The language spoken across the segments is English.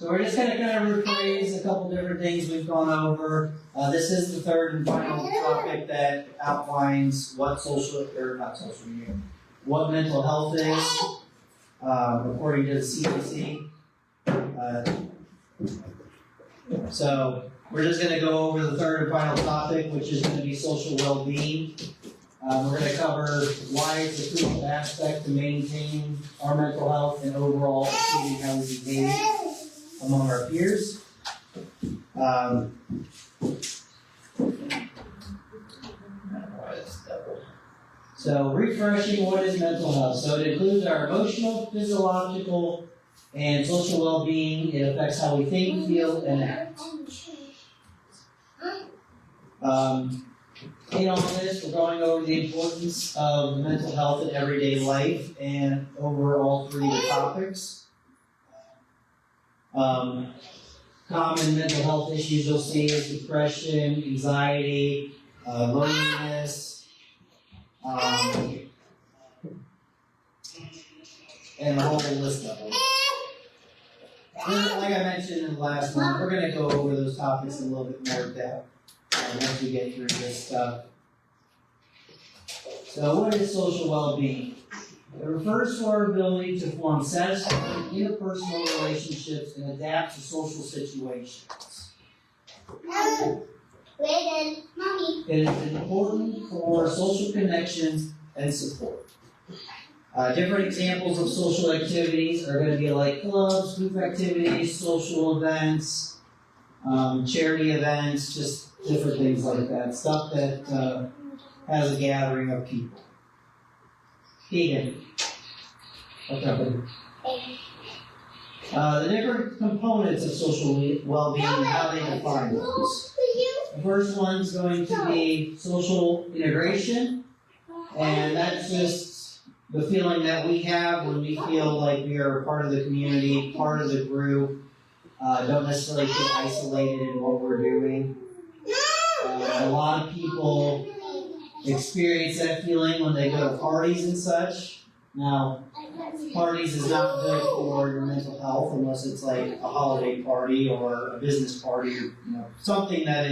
So we're just going to kind of rephrase a couple different things we've gone over. This is the third and final topic that outlines what what mental health is, according to the CDC. So we're just going to go over the third and final topic, which is going to be social well-being. We're going to cover why it's a crucial aspect to maintain our mental health and overall achieving healthy behavior among our peers. So refreshing, what is mental health? So it includes our emotional, physiological, and social well-being. It affects how we think, feel, and act. In all this, we're going over the importance of mental health in everyday life and over all three of the topics. Common mental health issues you'll see is depression, anxiety, loneliness, and a whole list of them. Like I mentioned in the last one, we're going to go over those topics in a little bit more depth once we get through this stuff. So what is social well-being? It refers to our ability to form satisfying interpersonal relationships and adapt to social situations. It is important for social connections and support. Different examples of social activities are going to be like clubs, group activities, social events, charity events, just different things like that. Stuff that has a gathering of people. Keegan. Okay. The different components of social well-being and how they define those. The first one's going to be social integration, and that's just the feeling that we have when we feel like we are part of the community, part of the group, don't necessarily feel isolated in what we're doing. A lot of people experience that feeling when they go to parties and such. Now, parties is not good for your mental health unless it's like a holiday party or a business party, or something that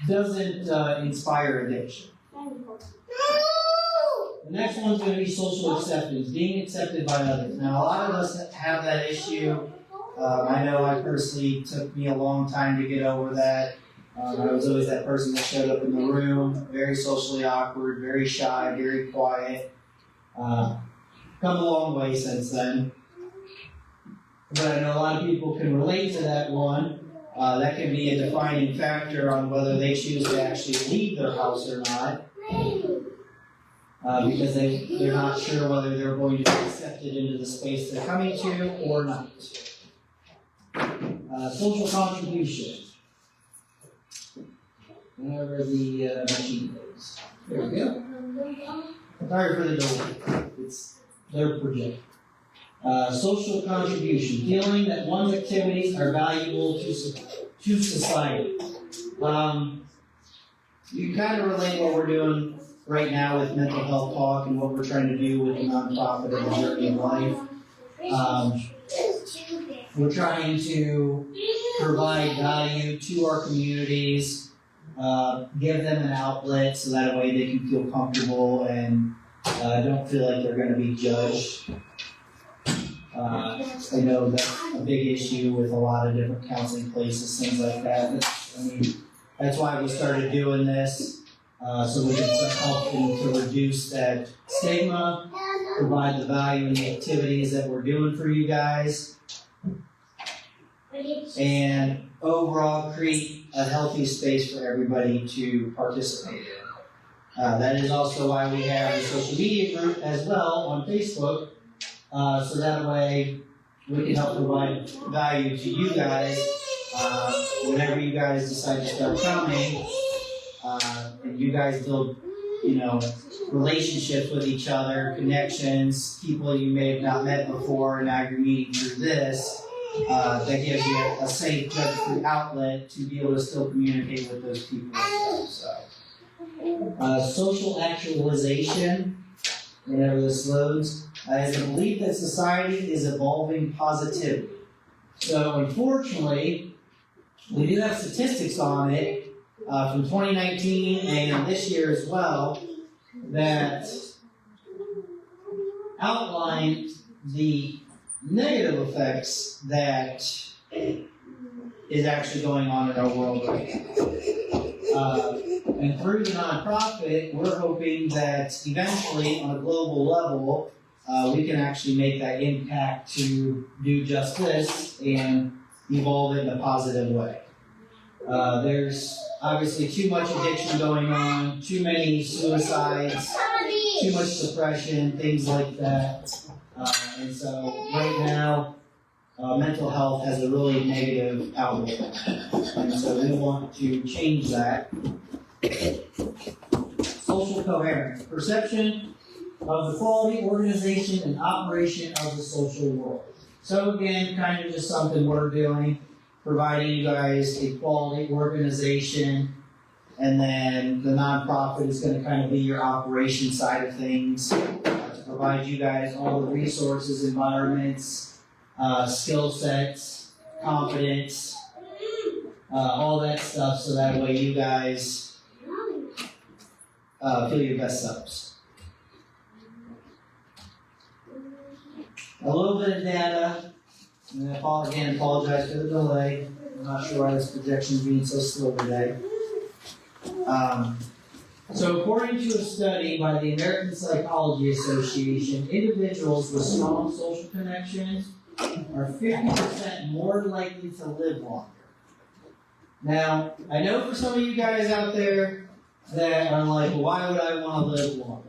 doesn't inspire addiction. The next one's going to be social acceptance, being accepted by others. Now, a lot of us have that issue. I know I personally took me a long time to get over that. I was always that person that showed up in the room, very socially awkward, very shy, very quiet. Come a long way since then. But I know a lot of people can relate to that one. That can be a defining factor on whether they choose to actually leave their house or not. Because they're not sure whether they're going to be accepted into the space they're coming to or not. Social contribution. Whenever the machine goes. There we go. Sorry for the delay. It's their project. Social contribution. Feeling that one's activities are valuable to society. You can kind of relate what we're doing right now with mental health talk and what we're trying to do with the nonprofit of the Journey of Life. We're trying to provide value to our communities, give them an outlet so that way they can feel comfortable and don't feel like they're going to be judged. I know that's a big issue with a lot of different counseling places, things like that. That's why we started doing this, so we can start helping to reduce that stigma, provide the value in the activities that we're doing for you guys, and overall create a healthy space for everybody to participate in. That is also why we have a social media group as well on Facebook, so that way we can help provide value to you guys whenever you guys decide to start coming, and you guys build, relationships with each other, connections, people you may have not met before, and now you're meeting through this. That gives you a safe, judge-free outlet to be able to still communicate with those people as well. Social actualization, whenever this loads, is the belief that society is evolving positively. So unfortunately, we do have statistics on it from 2019 and this year as well that outline the negative effects that is actually going on in our world right now. And through the nonprofit, we're hoping that eventually, on a global level, we can actually make that impact to do just this and evolve it in a positive way. There's obviously too much addiction going on, too many suicides, too much depression, things like that. And so right now, mental health has a really negative outlook. And so we want to change that. Social coherence, perception of the quality, organization, and operation of the social world. So again, kind of just something we're doing, providing you guys a quality organization, and then the nonprofit is going to kind of be your operation side of things, to provide you guys all the resources, environments, skill sets, confidence, all that stuff, so that way you guys feel your best selves. A little bit of data, and again, apologize for the delay. I'm not sure why this projection is being so slow today. So according to a study by the American Psychology Association, individuals with strong social connections are 50% more likely to live longer. Now, I know for some of you guys out there that are like, well, why would I want to live longer?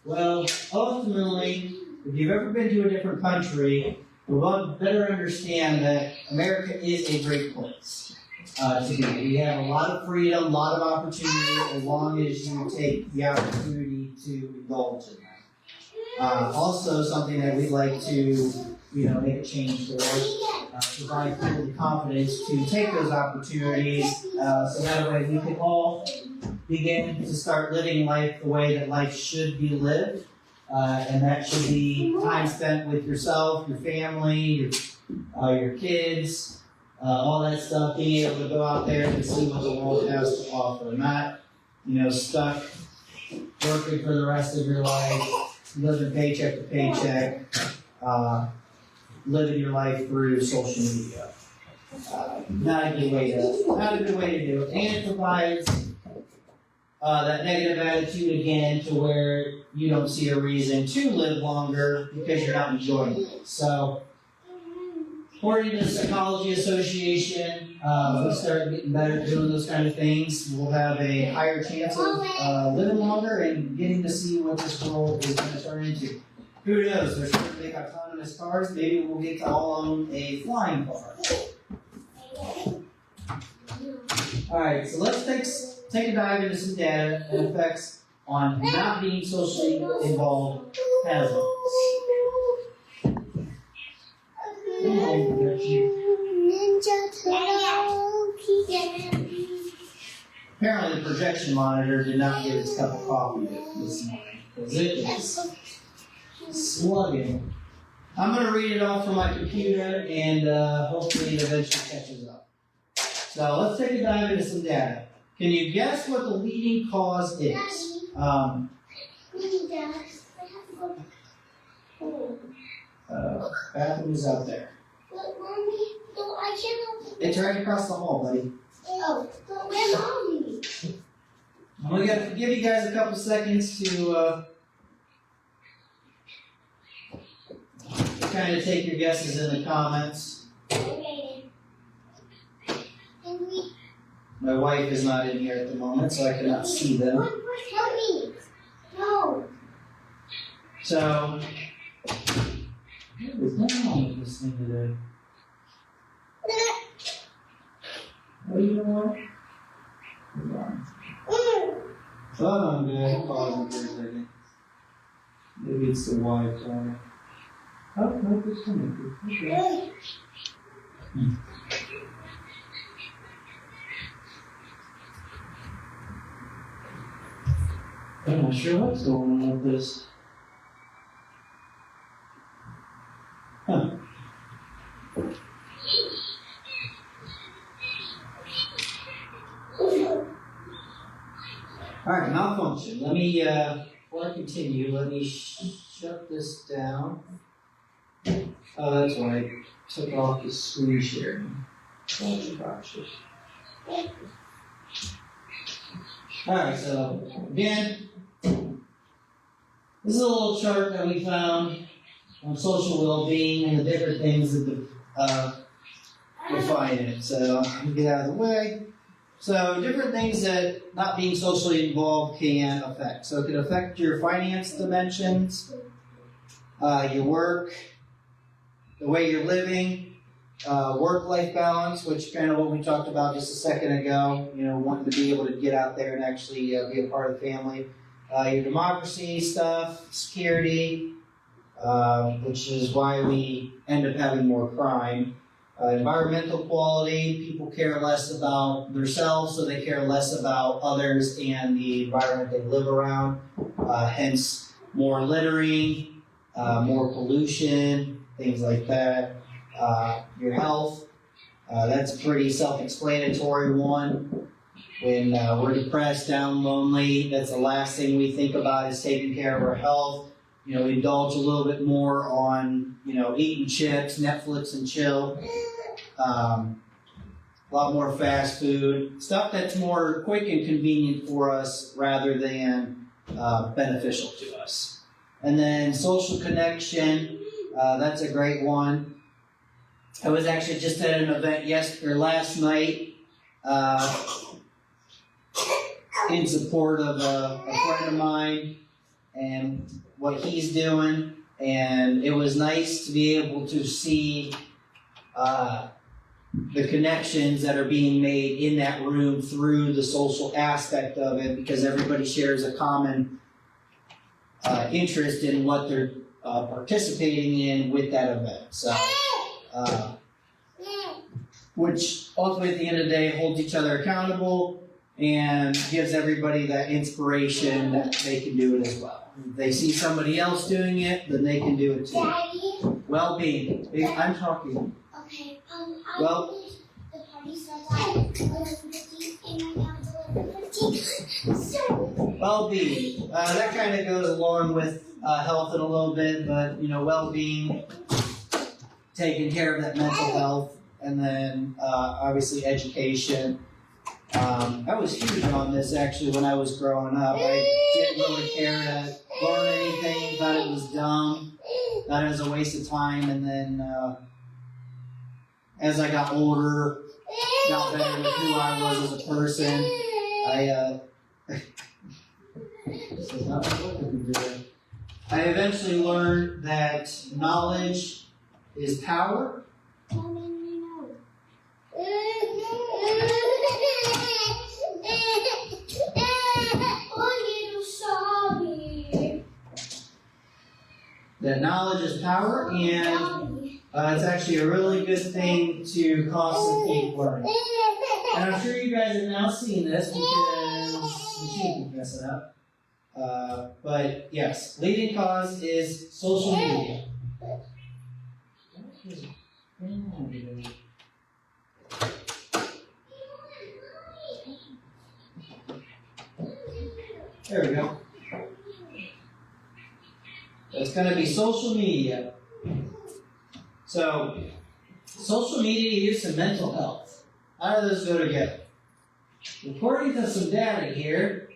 Well, ultimately, if you've ever been to a different country, you'll better understand that America is a great place to be. We have a lot of freedom, a lot of opportunity, as long as you take the opportunity to indulge in that. Also, something that we'd like to, make a change for, provide people the confidence to take those opportunities, so that way we can all begin to start living life the way that life should be lived. And that should be time spent with yourself, your family, your kids, all that stuff, being able to go out there and see what the world has to offer. Not, stuck working for the rest of your life, living paycheck to paycheck, living your life through social media. Not a good way to do it. And it provides that negative attitude again to where you don't see a reason to live longer because you're not enjoying it. So, according to the Psychology Association, we start getting better at doing those kind of things. We'll have a higher chance of living longer and getting to see what this world is going to turn into. Who knows? They're starting to make autonomous cars. Maybe we'll get to all own a flying car. All right, so let's take a dive into some data and effects on not being socially involved has on us. Apparently the projection monitor did not get its cup of coffee this morning, because it is slugging. I'm going to read it off from my computer, and hopefully it eventually catches up. So let's take a dive into some data. Can you guess what the leading cause is? Bathroom is out there. But Mommy, no, I can't. It's right across the hall, buddy. Oh, but where's Mommy? I'm going to give you guys a couple seconds to kind of take your guesses in the comments. Okay. My wife is not in here at the moment, so I cannot see them. Mommy, no. So, what is going on with this thing today? What do you want? Hold on. Oh, I'm good. Pause it for a second. Maybe it's the Wi-Fi. Oh, no, it's coming. Okay. I'm not sure what's going on with this. Huh. before I continue, let me shut this down. Oh, that's why I took off the screen sharing. Gotcha. Alright, so again, this is a little chart that we found on social well-being and the different things that define it. So let me get out of the way. So different things that not being socially involved can affect. So it can affect your finance dimensions, your work, the way you're living, work-life balance, which kind of what we talked about just a second ago, wanting to be able to get out there and actually be a part of the family. Your democracy stuff, security, which is why we end up having more crime. Environmental quality, people care less about themselves, so they care less about others and the environment they live around. Hence, more littering, more pollution, things like that. Your health, that's a pretty self-explanatory one. When we're depressed, down, lonely, that's the last thing we think about is taking care of our health. Indulge a little bit more on, eating chips, Netflix and chill. A lot more fast food, stuff that's more quick and convenient for us rather than beneficial to us. And then social connection, that's a great one. I was actually just at an event last night in support of a friend of mine and what he's doing, and it was nice to be able to see the connections that are being made in that room through the social aspect of it, because everybody shares a common interest in what they're participating in with that event. So, which ultimately at the end of the day holds each other accountable and gives everybody that inspiration that they can do it as well. If they see somebody else doing it, then they can do it too. Daddy. Well-being. I'm talking. Okay. Well, The party starts at 11:15 and right now it's 11:15. So. Well-being. That kind of goes along with health in a little bit, but well-being, taking care of that mental health, and then obviously education. I was huge on this actually when I was growing up. I didn't really care to learn anything, thought it was dumb, thought it was a waste of time, and then as I got older, got better with who I was as a person, I eventually learned that knowledge is power. That knowledge is power, and it's actually a really good thing to constantly learn. And I'm sure you guys have now seen this because the machine can mess it up. But yes, leading cause is social media. There we go. It's going to be social media. So, social media use and mental health. How do those go together? According to some data here,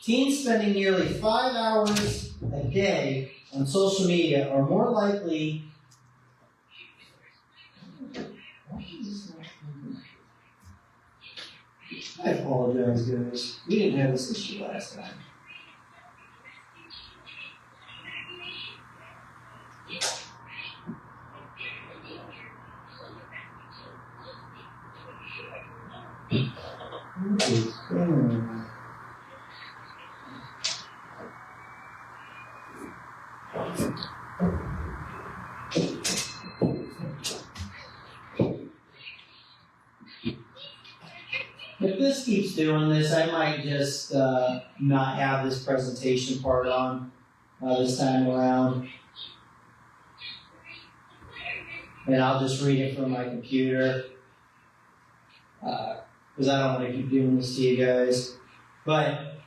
teens spending nearly 5 hours a day on social media are more likely I apologize, guys. We didn't have this issue last time. If this keeps doing this, I might just not have this presentation part on this time around. And I'll just read it from my computer. Because I don't want to keep doing this to you guys. But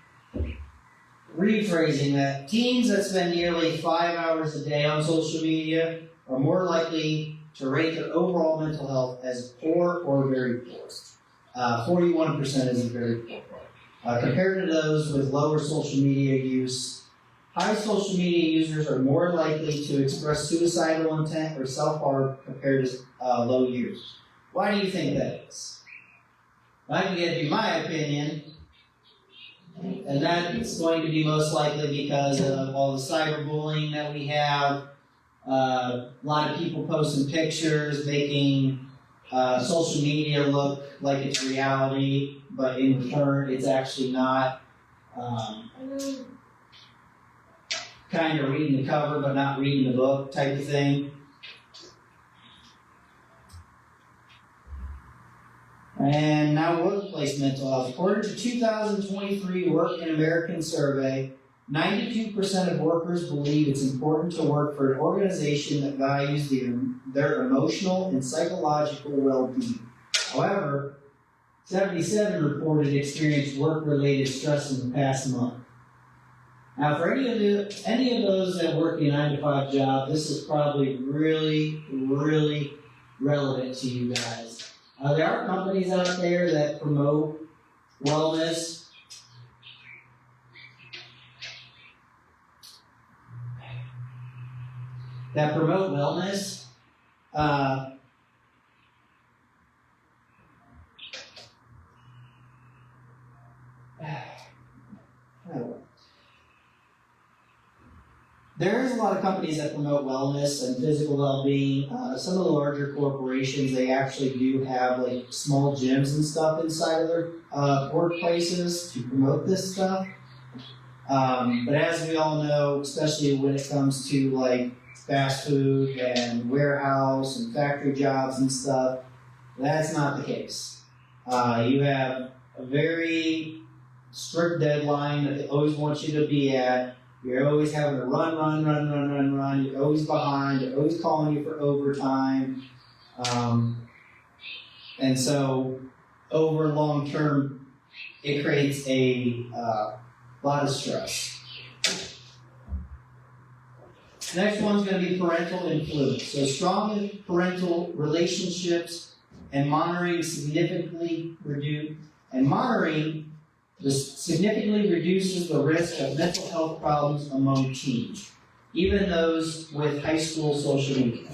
rephrasing that, teens that spend nearly 5 hours a day on social media are more likely to rate their overall mental health as poor or very poor. 41% is very poor. Compared to those with lower social media use, high social media users are more likely to express suicidal intent or self-harm compared to low users. Why do you think that is? I can give you my opinion, and that's going to be most likely because of all the cyberbullying that we have. A lot of people posting pictures, making social media look like it's reality, but in return, it's actually not. Kind of reading the cover, but not reading the book type of thing. And now workplace mental health. According to 2023 Work in American survey, 92% of workers believe it's important to work for an organization that values their emotional and psychological well-being. However, 77 reported experienced work-related stress in the past month. Now, for any of those that work a 9-to-5 job, this is probably really, really relevant to you guys. There are companies out there that promote wellness. There is a lot of companies that promote wellness and physical well-being. Some of the larger corporations, they actually do have like small gyms and stuff inside of their workplaces to promote this stuff. But as we all know, especially when it comes to like fast food and warehouse and factory jobs and stuff, that's not the case. You have a very strict deadline that they always want you to be at. You're always having to run. You're always behind. They're always calling you for overtime. And so over long term, it creates a lot of stress. Next one's going to be parental influence. So strong parental relationships and monitoring significantly reduces the risk of mental health problems among teens, even those with high school social media.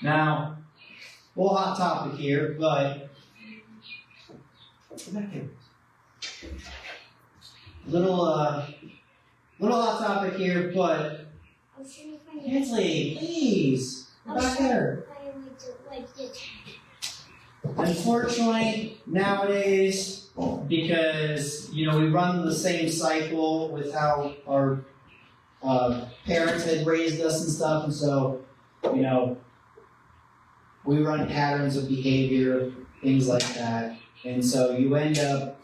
Now, a little hot topic here, but little hot topic here, but Kinsley, please, come back here. Unfortunately, nowadays, because we run the same cycle with how our parents had raised us and stuff, and so we run patterns of behavior, things like that, and so you end up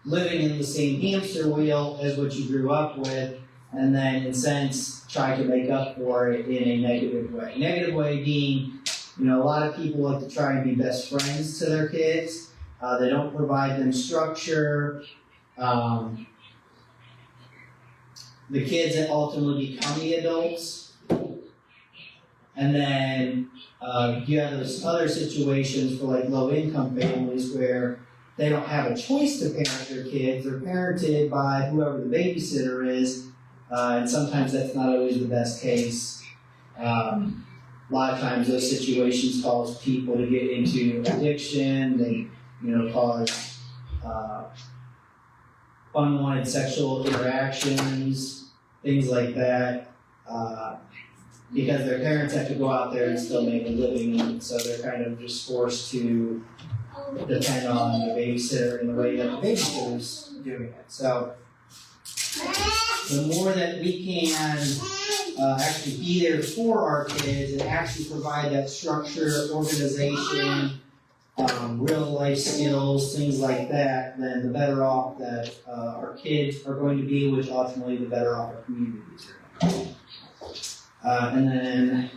living in the same hamster wheel as what you grew up with, and then in a sense try to make up for it in a negative way. Negative way being, a lot of people like to try and be best friends to their kids. They don't provide them structure. The kids that ultimately become the adults. And then you have those other situations for like low-income families where they don't have a choice to parent their kids. They're parented by whoever the babysitter is, and sometimes that's not always the best case. A lot of times those situations cause people to get into addiction. They cause unwanted sexual interactions, things like that, because their parents have to go out there and still make a living, and so they're kind of just forced to depend on the babysitter in the way that the babysitter's doing it. So the more that we can actually be there for our kids and actually provide that structure, organization, real life skills, things like that, then the better off that our kids are going to be, which ultimately the better off our communities are going to be. And then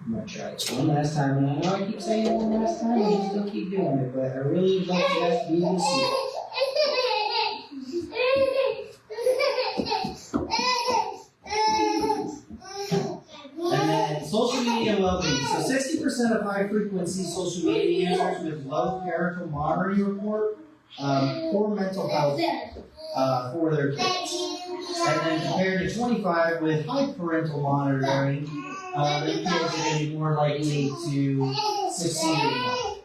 I'm going to try this one last time, and I know I keep saying it one last time, and I still keep doing it, but I really would like you guys to be able to see it. well-being. So 60% of high-frequency social media users with low parental monitoring report poor mental health for their kids. And then compared to 25 with high parental monitoring, their kids are going to be more likely to succeed in life.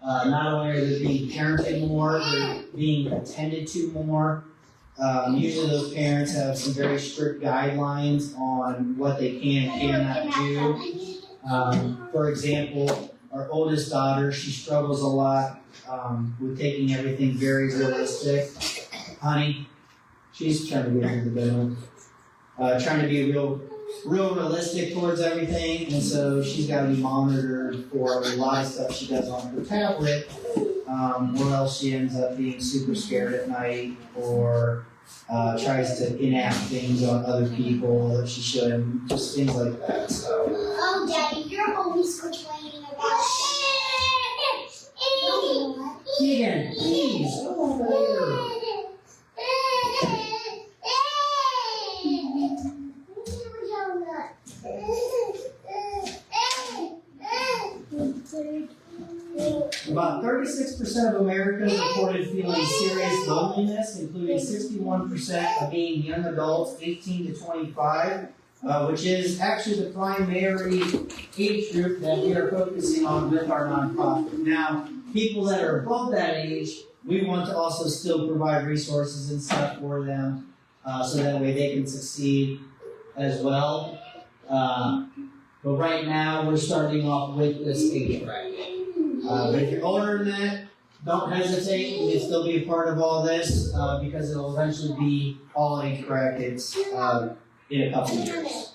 Not only are they being parented more, they're being attended to more. Usually those parents have some very strict guidelines on what they can and cannot do. For example, our oldest daughter, she struggles a lot with taking everything very realistic. Honey, she's trying to get into the bedroom. Trying to be real realistic towards everything, and so she's got to be monitored for a lot of stuff she does on her tablet, or else she ends up being super scared at night, or tries to enact things on other people that she shouldn't, just things like that. So. Oh, Daddy, you're always complaining about it. Keegan, please, come over here. About 36% of Americans reported feeling serious loneliness, including 61% of being young adults 18 to 25, which is actually the primary age group that we are focusing on with our nonprofit. Now, people that are above that age, we want to also still provide resources and stuff for them, so that way they can succeed as well. But right now, we're starting off with this age bracket. But if you're older than that, don't hesitate. You can still be a part of all this because it'll eventually be all age brackets in a couple of years.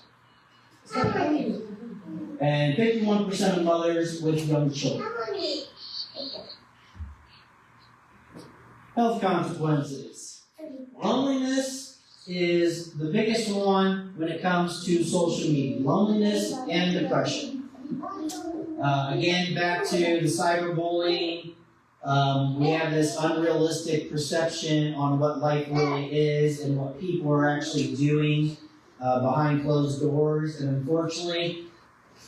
And 51% of mothers with young children. Health consequences. Loneliness is the biggest one when it comes to social media. Loneliness and depression. Again, back to the cyberbullying. We have this unrealistic perception on what life really is and what people are actually doing behind closed doors. And unfortunately,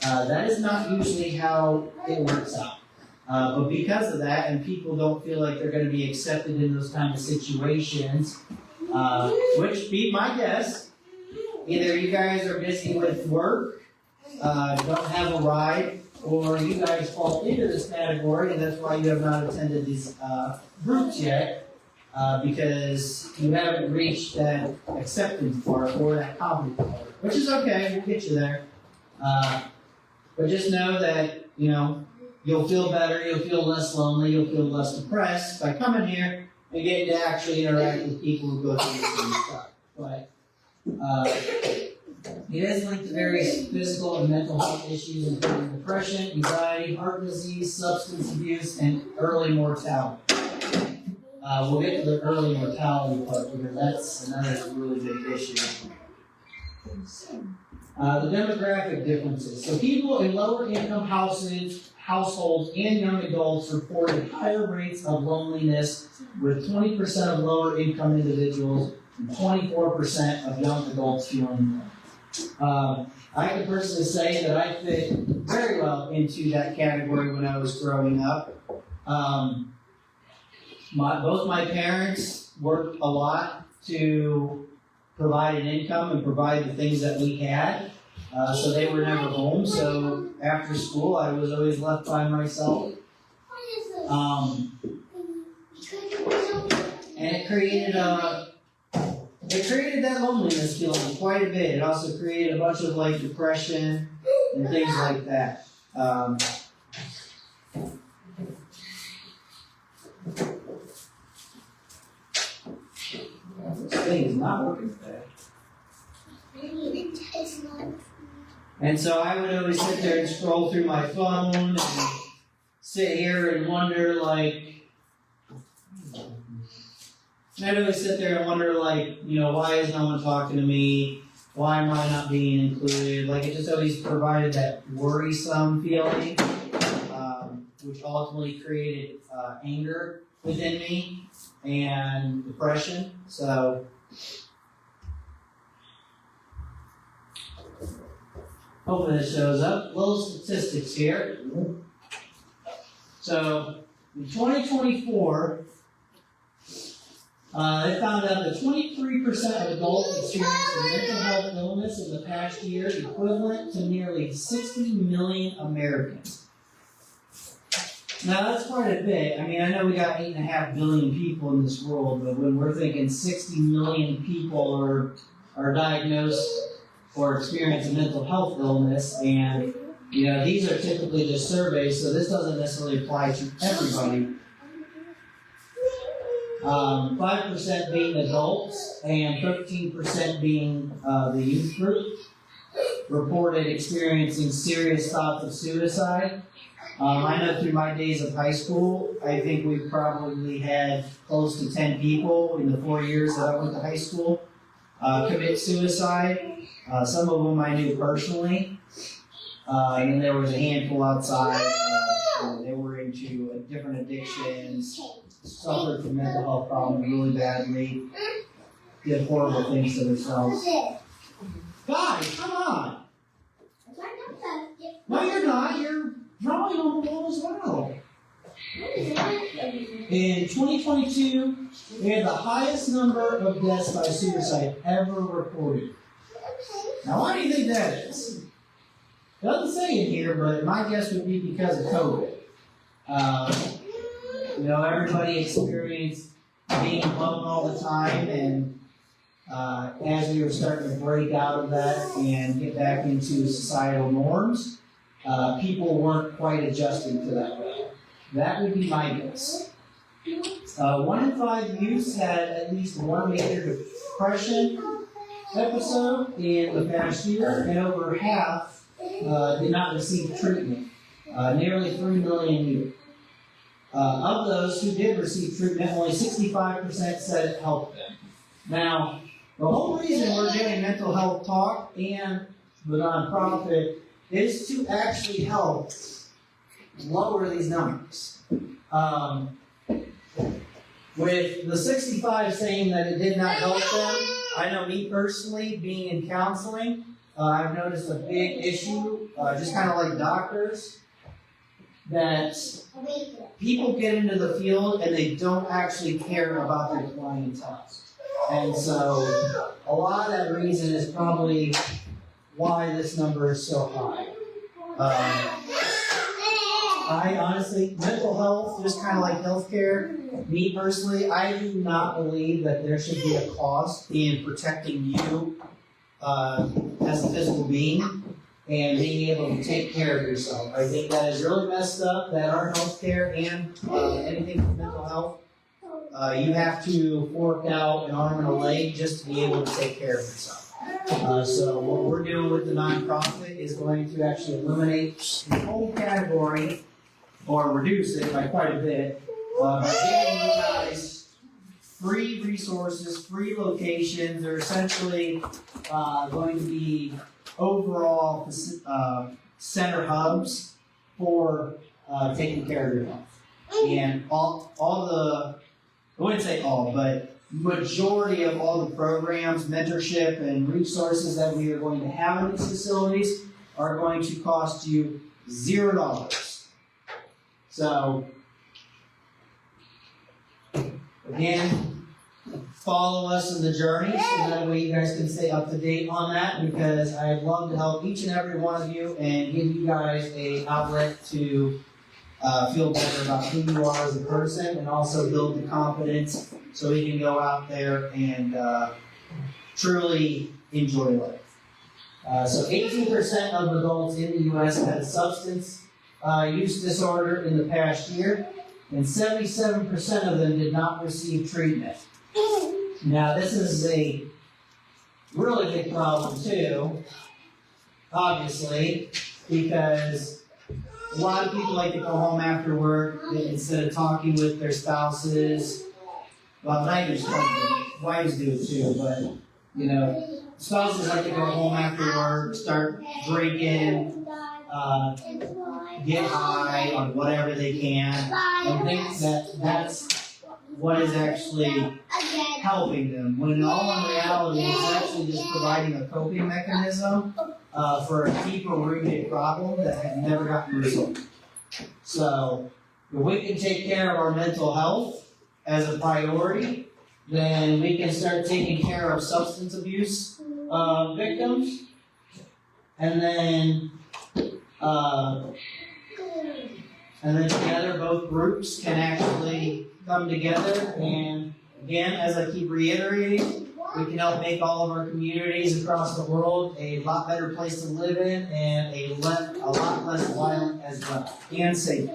that is not usually how it works out. But because of that, and people don't feel like they're going to be accepted in those kind of situations, which, be my guess, either you guys are busy with work, don't have a ride, or you guys fall into this category, and that's why you have not attended these groups yet, because you haven't reached that acceptance part or that confidence part, which is okay, we'll get you there. But just know that, you'll feel better, you'll feel less lonely, you'll feel less depressed by coming here and getting to actually interact with people who go through the same stuff. But it is linked to various physical and mental health issues, including depression, anxiety, heart disease, substance abuse, and early mortality. We'll get to the early mortality part because that's another really big issue. The demographic differences. So people in lower income households and young adults reported higher rates of loneliness, with 20% of lower income individuals and 24% of young adults feeling lonely. I can personally say that I fit very well into that category when I was growing up. Both my parents worked a lot to provide an income and provide the things that we had. So they were never home. So after school, I was always left by myself. And it created that loneliness feeling quite a bit. It also created a bunch of depression and things like that. This thing is not working today. It's not. And so I would always sit there and scroll through my phone and sit here and wonder, I'd always sit there and wonder, why is no one talking to me? Why am I not being included? It just always provided that worrisome feeling, which ultimately created anger within me and depression. So, Hopefully this shows up. Little statistics here. So, in 2024, they found out that 23% of adults experienced a mental health illness in the past year, equivalent to nearly 60 million Americans. Now, that's quite a bit. I mean, I know we got 8.5 billion people in this world, but when we're thinking 60 million people are diagnosed or experience a mental health illness, and these are typically just surveys, so this doesn't necessarily apply to everybody. 5% being adults and 13% being the youth group reported experiencing serious thoughts of suicide. I know through my days of high school, I think we probably had close to 10 people in the 4 years that I went to high school commit suicide. Some of them I knew personally, and then there was a handful outside. They were into different addictions, suffered from mental health problems really badly, did horrible things to themselves. Guys, come on! No, you're not. You're drawing on the wall as well. In 2022, we had the highest number of deaths by suicide ever reported. Now, why do you think that is? It doesn't say it here, but my guess would be because of COVID. Everybody experienced being alone all the time, and as we were starting to break out of that and get back into societal norms, people weren't quite adjusting to that. That would be my guess. 1 in 5 youths had at least one major depression episode in the past year, and over half did not receive treatment. Nearly 3 million youth. Of those who did receive treatment, only 65% said it helped them. Now, the whole reason we're doing mental health talk and the nonprofit is to actually help lower these numbers. With the 65 saying that it did not help them, I know me personally, being in counseling, I've noticed a big issue, just kind of like doctors, that people get into the field and they don't actually care about their clientele. And so a lot of that reason is probably why this number is so high. I honestly, mental health, just kind of like healthcare, me personally, I do not believe that there should be a cost in protecting you as a physical being and being able to take care of yourself. I think that is really messed up that our healthcare and anything for mental health, you have to fork out an arm and a leg just to be able to take care of yourself. So what we're doing with the nonprofit is going to actually eliminate the whole category or reduce it by quite a bit by giving you guys free resources, free locations. They're essentially going to be overall center hubs for taking care of your health. And all the, I wouldn't say all, but majority of all the programs, mentorship, and resources that we are going to have in these facilities are going to cost you $0. So, again, follow us in the journey so that way you guys can stay up to date on that, because I'd love to help each and every one of you and give you guys an outlet to feel better about who you are as a person and also build the confidence so we can go out there and truly enjoy life. So 18% of adults in the U.S. had a substance use disorder in the past year, and 77% of them did not receive treatment. Now, this is a really big problem too, obviously, because a lot of people like to go home after work instead of talking with their spouses. Well, not even spouses, wives do it too, but, spouses like to go home after work, start drinking, get high on whatever they can, and think that that's what is actually helping them, when in all reality it's actually just providing a coping mechanism for a deeper rooted problem that had never gotten resolved. So, if we can take care of our mental health as a priority, then we can start taking care of substance abuse victims, and then together both groups can actually come together, and again, as I keep reiterating, we can help make all of our communities across the world a lot better place to live in and a lot less violent as well, and safe.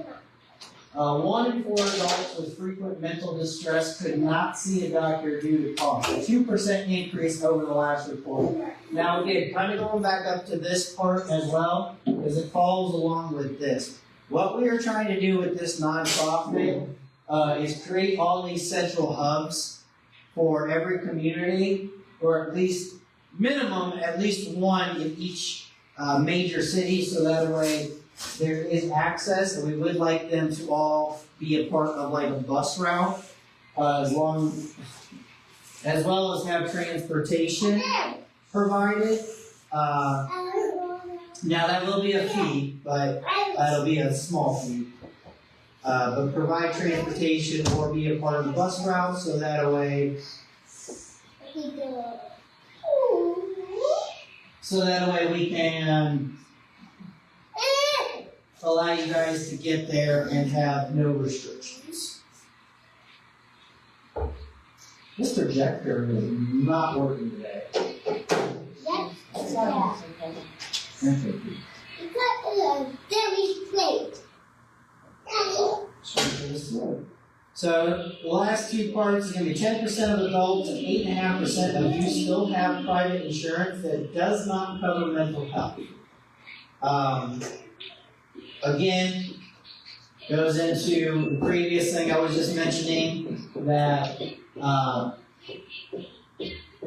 1 in 4 adults with frequent mental distress could not see a doctor due to cost. A 2% increase over the last report. Now again, kind of going back up to this part as well, because it follows along with this. What we are trying to do with this nonprofit is create all these central hubs for every community, or at least minimum, at least one in each major city, so that way there is access, and we would like them to all be a part of like a bus route, as well as have transportation provided. Now that will be a fee, but it'll be a small fee. But provide transportation or be a part of the bus route, so that way we can allow you guys to get there and have no restrictions. This projector is not working today. So the last 2 parts are going to be 10% of adults and 8.5% of you still have private insurance that does not cover mental health. Again, goes into the previous thing I was just mentioning, that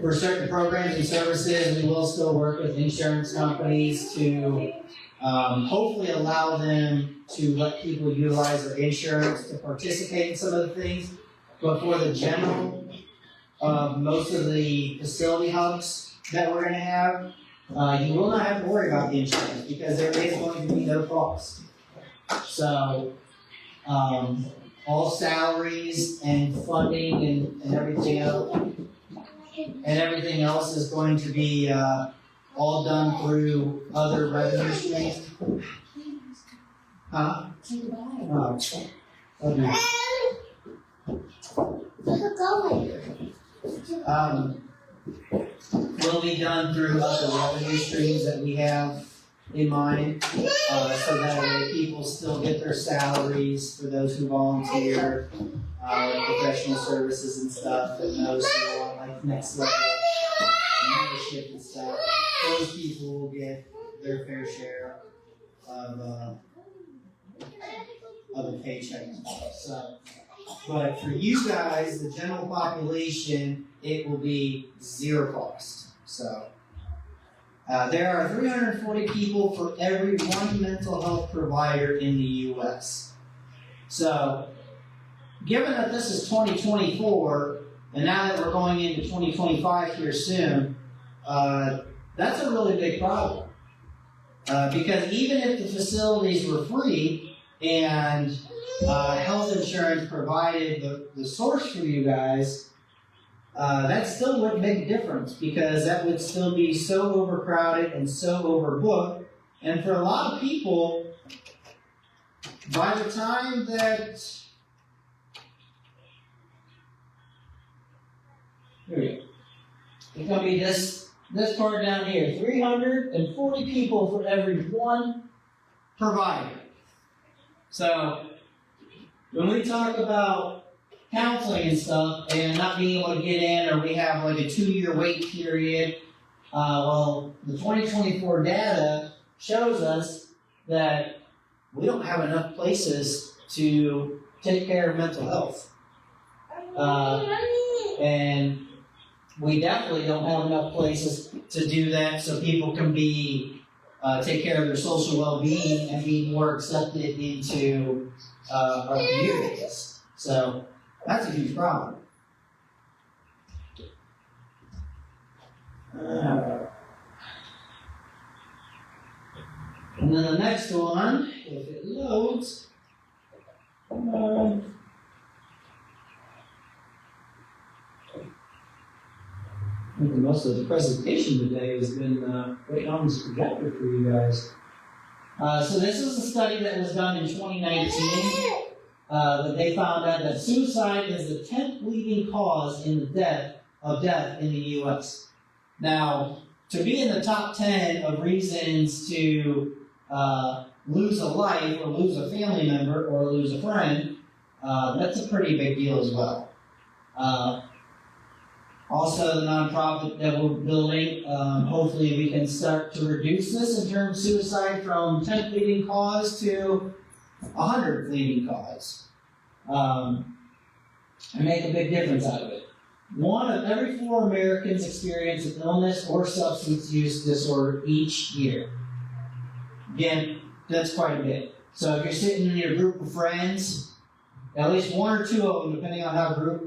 for certain programs and services, we will still work with insurance companies to hopefully allow them to let people utilize their insurance to participate in some of the things. But for the general, most of the facility hubs that we're going to have, you will not have to worry about the insurance because there is going to be no cost. So, all salaries and funding and everything else is going to be all done through other revenue streams. Huh? Oh, okay. Will be done through other revenue streams that we have in mind, so that way people still get their salaries for those who volunteer, like professional services and stuff, and those who are like next level membership and stuff. Those people will get their fair share of a paycheck. So, but for you guys, the general population, it will be 0 cost. So. There are 340 people for every 1 mental health provider in the U.S. So, given that this is 2024, and now that we're going into 2025 here soon, that's a really big problem. Because even if the facilities were free and health insurance provided the source for you guys, that still wouldn't make a difference because that would still be so overcrowded and so overbooked. And for a lot of people, by the time that it's going to be this part down here, 340 people for every 1 provider. So when we talk about counseling and stuff and not being able to get in, or we have like a 2-year wait period, well, the 2024 data shows us that we don't have enough places to take care of mental health. And we definitely don't have enough places to do that so people can be take care of their social well-being and be more accepted into our communities. So that's a huge problem. And then the next one, if it loads, come on. I think most of the presentation today has been waiting on this projector for you guys. So this is a study that was done in 2019 that they found out that suicide is the 10th leading cause in the death in the U.S. Now, to be in the top 10 of reasons to lose a life or lose a family member or lose a friend, that's a pretty big deal as well. Also, the nonprofit that we're building, hopefully we can start to reduce this in terms of suicide from 10th leading cause to 100th leading cause. And make a big difference out of it. 1 of every 4 Americans experience an illness or substance use disorder each year. Again, that's quite a bit. So if you're sitting in your group of friends, at least 1 or 2 of them, depending on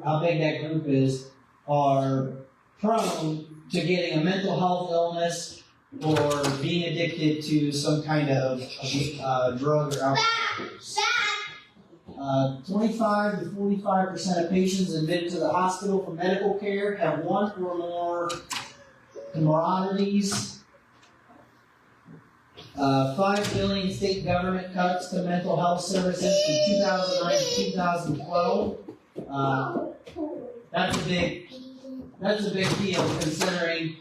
how big that group is, are prone to getting a mental health illness or being addicted to some kind of drug or alcohol. 25 to 45% of patients admitted to the hospital for medical care have 1 or more comorbidities. 5 billion state government cuts to mental health services from 2009 to 2012. That's a big deal considering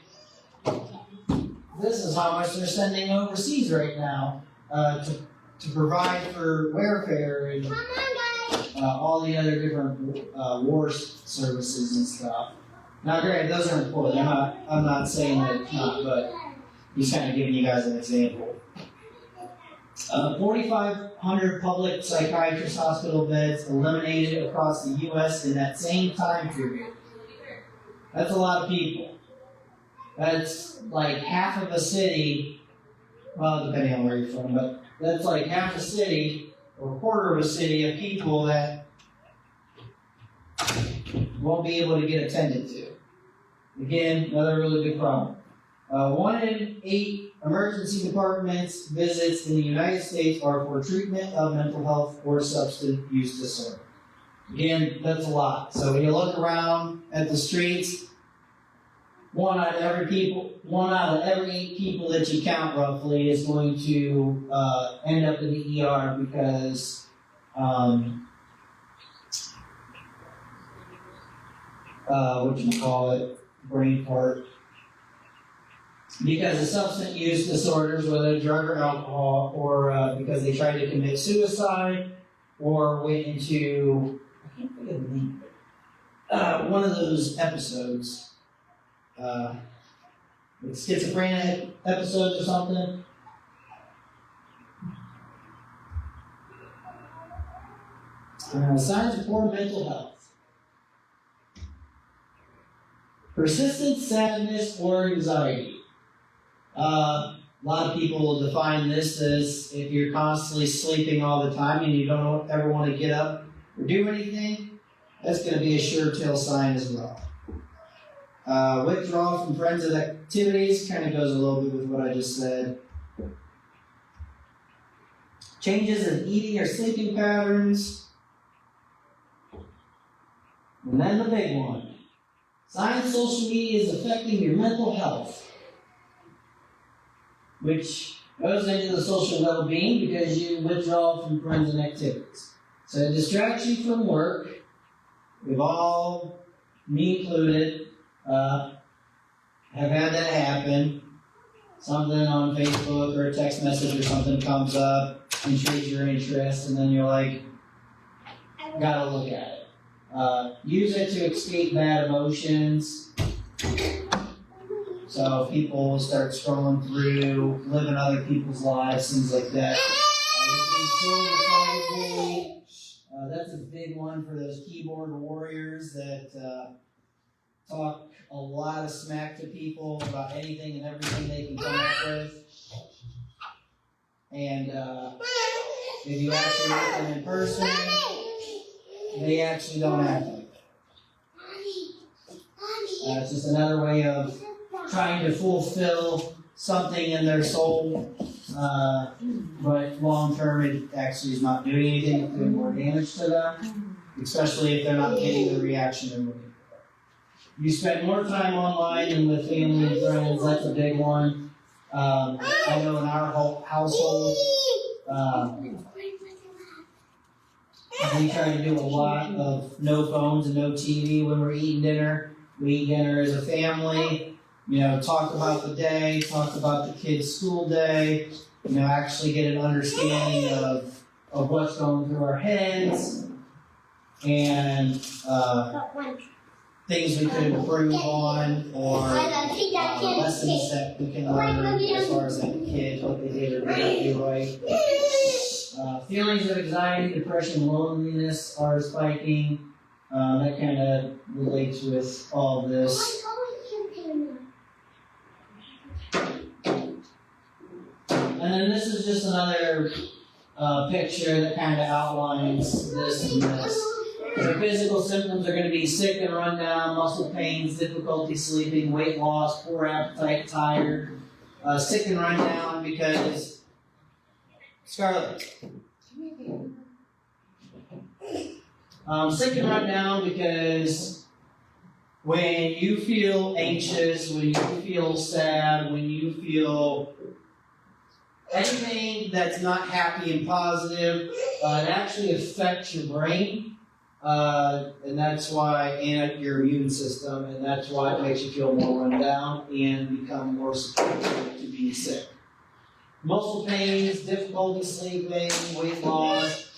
this is how much they're sending overseas right now to provide for welfare and all the other different war services and stuff. Now, granted, those are important. I'm not saying that it's not, but just kind of giving you guys an example. 4,500 public psychiatrist hospital beds eliminated across the U.S. in that same time period. That's a lot of people. That's like half of a city, well, depending on where you're from, but that's like half a city or a quarter of a city of people that won't be able to get attended to. Again, another really big problem. 1 in 8 emergency departments visits in the United States are for treatment of mental health or substance use disorder. Again, that's a lot. So when you look around at the streets, 1 out of every 8 people that you count roughly is going to end up in the ER because brain fart. Because of substance use disorders, whether drug or alcohol, or because they tried to commit suicide, or went into, I can't think of the name, one of those episodes, like schizophrenia episodes or something. Signs of poor mental health. Persistent sadness or anxiety. A lot of people will define this as if you're constantly sleeping all the time and you don't ever want to get up or do anything, that's going to be a sure-tell sign as well. Withdrawal from friends and activities kind of goes a little bit with what I just said. Changes in eating or sleeping patterns. And then the big one. Signs social media is affecting your mental health, which goes into the social well-being because you withdraw from friends and activities. So it distracts you from work. We've all, me included, have had that happen. Something on Facebook or a text message or something comes up, intrigues your interest, and then you're like, gotta look at it. Use it to escape bad emotions. So people start scrolling through, living other people's lives, things like that. That's a big one for those keyboard warriors that talk a lot of smack to people about anything and everything they can come up with. And if you actually meet them in person, they actually don't act like that. It's just another way of trying to fulfill something in their soul, but long term it actually is not doing anything, it's doing more damage to them, especially if they're not getting the reaction they're looking for. You spend more time online than with family and friends, that's a big one. I know in our household, we try to do a lot of no phones and no TV when we're eating dinner. We eat dinner as a family, talk about the day, talk about the kids' school day, actually get an understanding of what's going through our heads and things we could improve on or lessons that we can learn as far as like kids, what they did or didn't do right. Feelings of anxiety, depression, loneliness are spiking. That kind of relates with all of this. And then this is just another picture that kind of outlines this and this. The physical symptoms are going to be sick and run down, muscle pains, difficulty sleeping, weight loss, poor appetite, tired. Sick and run down because Scarlett. Sick and run down because when you feel anxious, when you feel sad, when you feel anything that's not happy and positive, it actually affects your brain, and that's why, and your immune system, and that's why it makes you feel more run down and become more susceptible to being sick. Muscle pains, difficulty sleeping, weight loss,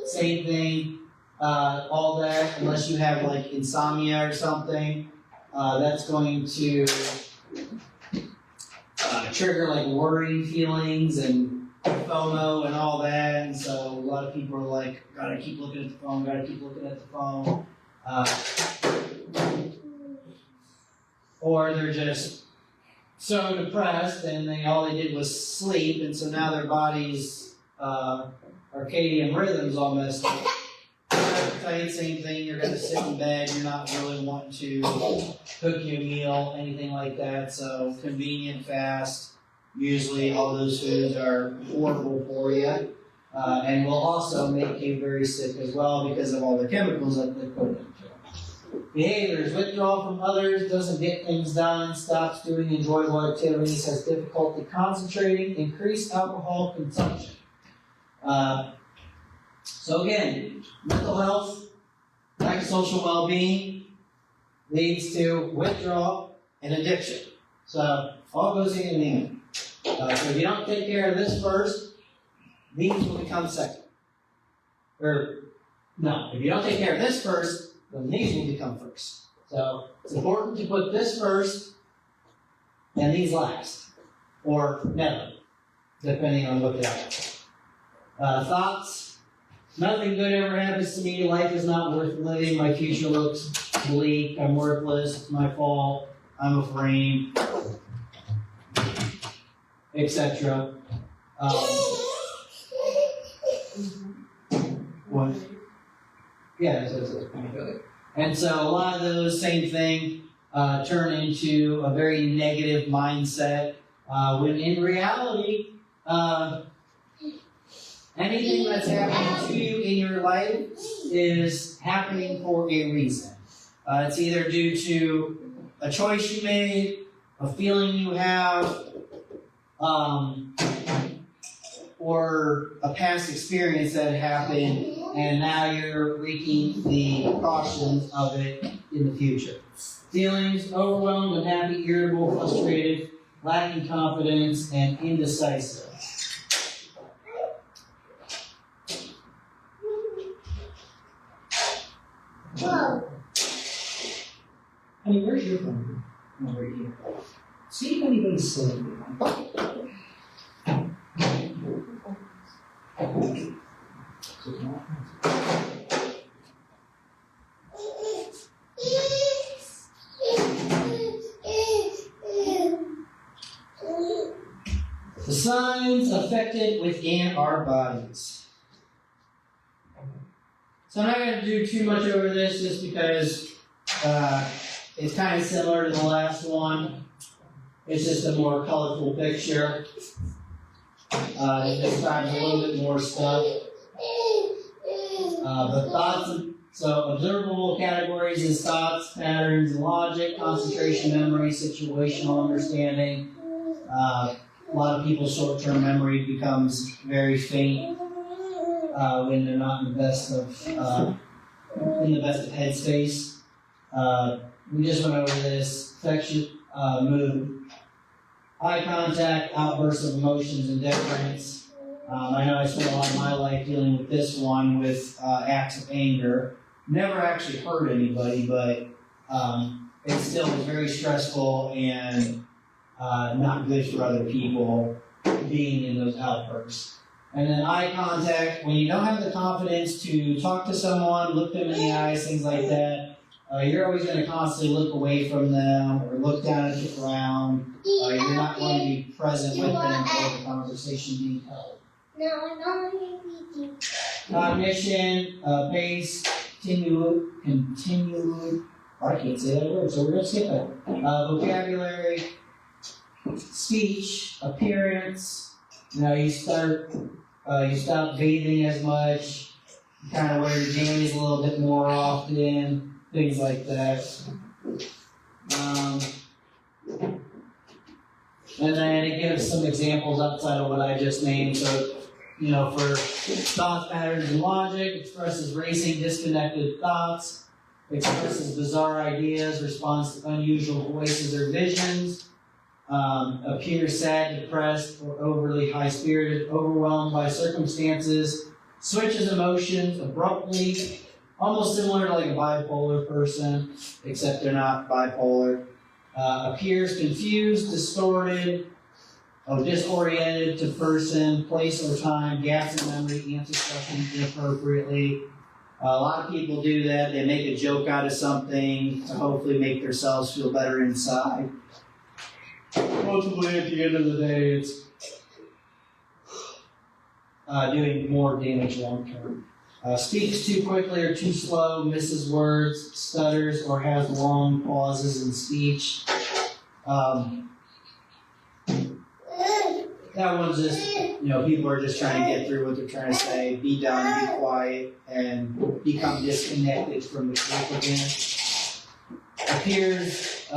same thing. All that, unless you have like insomnia or something, that's going to trigger like worrying feelings and FOMO and all that. And so a lot of people are like, gotta keep looking at the phone, gotta keep looking at the phone. Or they're just so depressed and all they did was sleep, and so now their body's circadian rhythm's all messed up. Same thing, you're going to sit in bed, you're not really wanting to cook you a meal, anything like that, so convenient, fast, usually all those foods are horrible for you, and will also make you very sick as well because of all the chemicals that they put into it. Behaviors: withdrawal from others, doesn't get things done, stops doing enjoyable activities, has difficulty concentrating, increased alcohol consumption. So again, mental health, lack of social well-being, leads to withdrawal and addiction. So all goes hand in hand. So if you don't take care of this first, these will become second. Or no, if you don't take care of this first, then these will become first. So it's important to put this first and these last, or never, depending on what they are. Thoughts. Nothing good ever happens to me. Life is not worth living. My future looks bleak. I'm worthless. It's my fault. I'm afraid. Etc. What? Yeah, that's it. And so a lot of those, same thing, turn into a very negative mindset. When in reality, anything that's happening to you in your life is happening for a reason. It's either due to a choice you made, a feeling you have, or a past experience that happened, and now you're reaping the precautions of it in the future. Feelings: overwhelmed, unhappy, irritable, frustrated, lacking confidence, and indecisive. Whoa. Honey, where's your phone? Oh, right here. See if anybody's saying the signs affected within our bodies. So I'm not going to do too much over this just because it's kind of similar to the last one. It's just a more colorful picture. It describes a little bit more stuff. But thoughts, so observable categories is thoughts, patterns, logic, concentration, memory, situational understanding. A lot of people's short-term memory becomes very faint when they're not in the best of headspace. We just went over this affection, mood, eye contact, outbursts of emotions, and difference. I know I spent a lot of my life dealing with this one with acts of anger. Never actually hurt anybody, but it still was very stressful and not good for other people being in those outbursts. And then eye contact, when you don't have the confidence to talk to someone, look them in the eyes, things like that, you're always going to constantly look away from them or look down at the ground. You're not going to be present with them or the conversation being held. Cognition, pace, continue. I can't say that word, so we're going to skip it. Vocabulary, speech, appearance. You stop bathing as much. You kind of wear your jammies a little bit more often. Things like that. And then it gives some examples outside of what I just named. So, for thoughts, patterns, and logic, expresses racing, disconnected thoughts, expresses bizarre ideas, responds to unusual voices or visions, appears sad, depressed, or overly high-spirited, overwhelmed by circumstances, switches emotions abruptly, almost similar to like a bipolar person, except they're not bipolar. Appears confused, distorted, disoriented to person, place, or time, gaps in memory, answers questions inappropriately. A lot of people do that. They make a joke out of something to hopefully make themselves feel better inside. Ultimately, at the end of the day, it's doing more damage long term. Speaks too quickly or too slow, misses words, stutters, or has long pauses in speech. That one's just, people are just trying to get through what they're trying to say, be done, be quiet, and become disconnected from the group again. Appears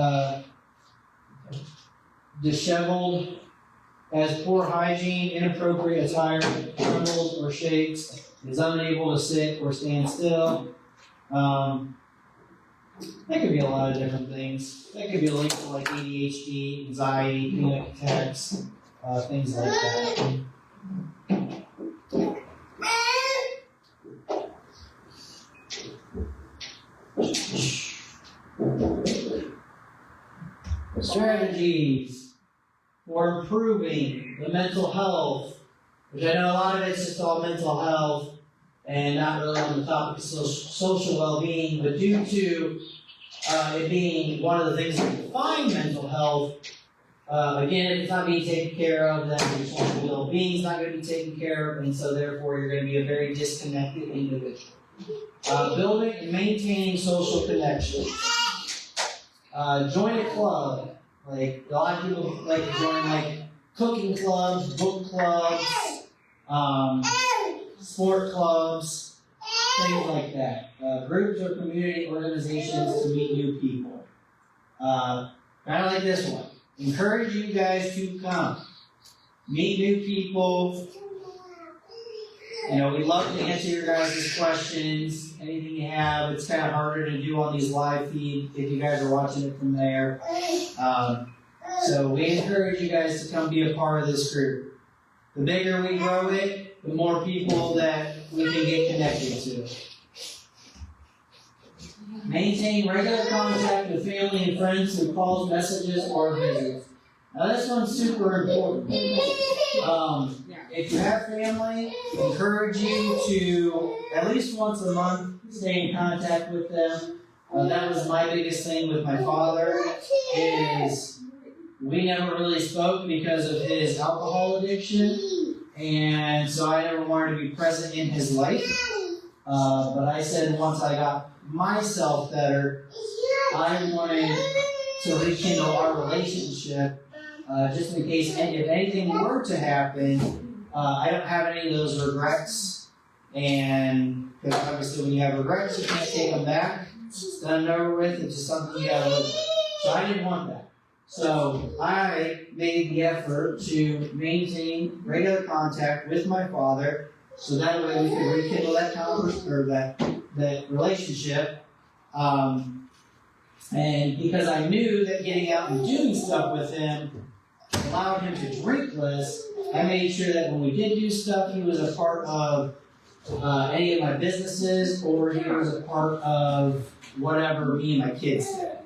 disheveled, has poor hygiene, inappropriate attire, trembles or shakes, is unable to sit or stand still. That could be a lot of different things. That could be linked to like ADHD, anxiety, panic attacks, things like that. Strategies for improving the mental health, which I know a lot of it's just all mental health and not really on the topic of social well-being, but due to it being one of the things that define mental health, again, if it's not being taken care of, then your social well-being is not going to be taken care of, and so therefore you're going to be a very disconnected individual. Building and maintaining social connections. Join a club. Like, a lot of people like to join like cooking clubs, book clubs, sport clubs, things like that. Groups or community organizations to meet new people. Kind of like this one. Encourage you guys to come. Meet new people. We'd love to answer your guys' questions, anything you have. It's kind of harder to do on these live feeds if you guys are watching it from there. So we encourage you guys to come be a part of this group. The bigger we grow it, the more people that we can get connected to. Maintain regular contact with family and friends through calls, messages, or visits. Now this one's super important. If you have family, encourage you to at least once a month stay in contact with them. That was my biggest thing with my father, is we never really spoke because of his alcohol addiction, and so I never wanted to be present in his life. But I said once I got myself better, I wanted to rekindle our relationship just in case if anything were to happen, I don't have any of those regrets. And because obviously when you have regrets, you can't take them back. It's done and over with. It's just something you gotta live with. So I didn't want that. So I made the effort to maintain regular contact with my father, so that way we could rekindle that that relationship. And because I knew that getting out and doing stuff with him allowed him to drink less, I made sure that when we did do stuff, he was a part of any of my businesses, or he was a part of whatever me and my kids did.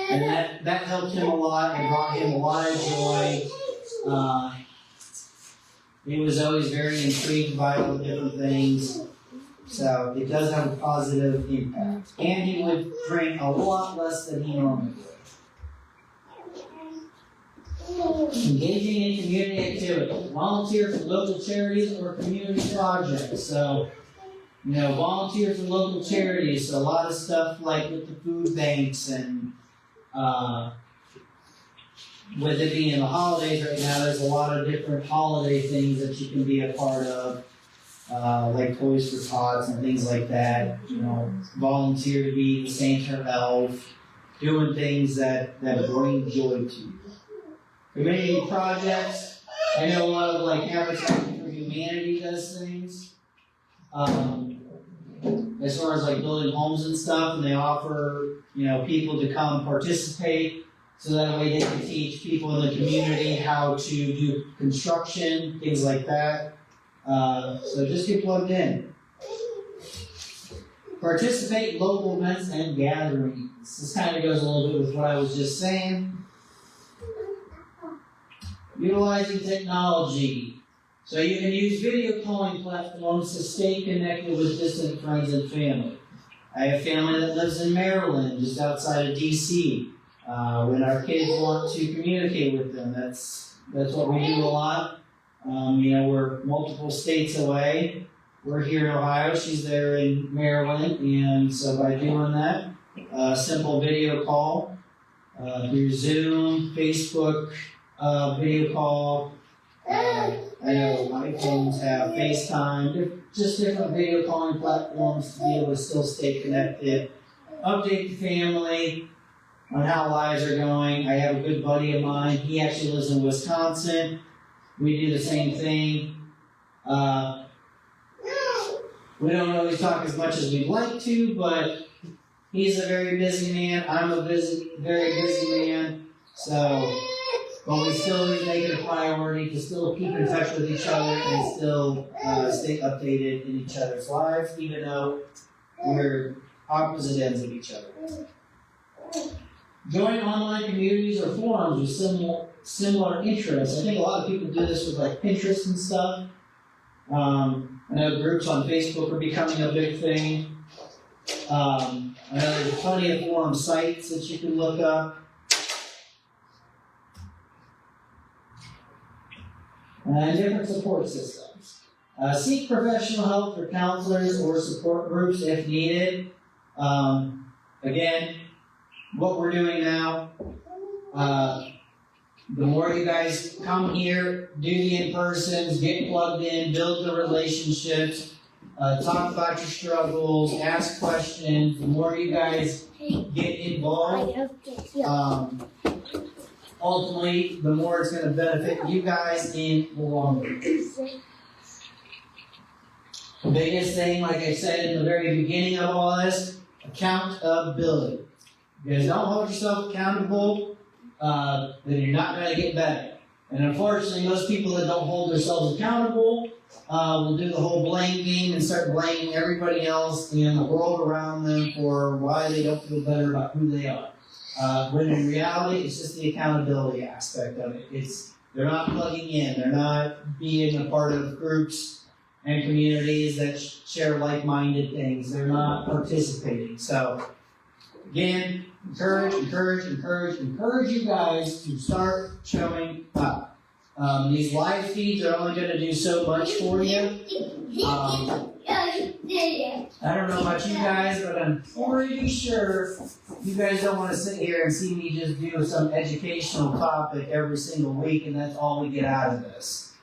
And that helped him a lot and brought him a lot of joy. He was always very intrigued by all the different things. So it does have a positive impact. And he would drink a lot less than he normally would. Engaging in community activity. Volunteer for local charities or community projects. So, volunteer for local charities. So a lot of stuff like with the food banks and with it being the holidays right now, there's a lot of different holiday things that you can be a part of. Like Toys for Tots and things like that. Volunteer to be the saint or elf, doing things that bring joy to you. Community projects. I know a lot of Habitat for Humanity does things. As far as building homes and stuff, and they offer people to come participate, so that way they can teach people in the community how to do construction, things like that. So just get plugged in. Participate in local events and gatherings. This kind of goes a little bit with what I was just saying. Utilizing technology. So you can use video calling platforms to stay connected with distant friends and family. I have family that lives in Maryland, just outside of DC. When our kids want to communicate with them, that's what we do a lot. We're multiple states away. We're here in Ohio, she's there in Maryland, and so by doing that, simple video call through Zoom, Facebook video call. I know iPhones have FaceTime, just different video calling platforms to be able to still stay connected. Update the family on how lives are going. I have a good buddy of mine. He actually lives in Wisconsin. We do the same thing. We don't always talk as much as we'd like to, but he's a very busy man. I'm a very busy man. So, but we still make it a priority to still keep in touch with each other and still stay updated in each other's lives, even though we're opposite ends of each other. Join online communities or forums with similar interests. I think a lot of people do this with Pinterest and stuff. I know groups on Facebook are becoming a big thing. I know there's plenty of forum sites that you can look up. And different support systems. Seek professional help for counselors or support groups if needed. Again, what we're doing now, the more you guys come here, do the in-persons, get plugged in, build the relationships, talk about your struggles, ask questions, the more you guys get involved, ultimately, the more it's going to benefit you guys in the long run. The biggest thing, like I said in the very beginning of all this, accountability. If you guys don't hold yourself accountable, then you're not going to get better. And unfortunately, most people that don't hold themselves accountable will do the whole blame game and start blaming everybody else in the world around them for why they don't feel better about who they are. When in reality, it's just the accountability aspect of it. They're not plugging in. They're not being a part of groups and communities that share like-minded things. They're not participating. So, again, encourage you guys to start showing up. These live feeds are only going to do so much for you. I don't know about you guys, but I'm pretty sure you guys don't want to sit here and see me just do some educational topic every single week, and that's all we get out of this.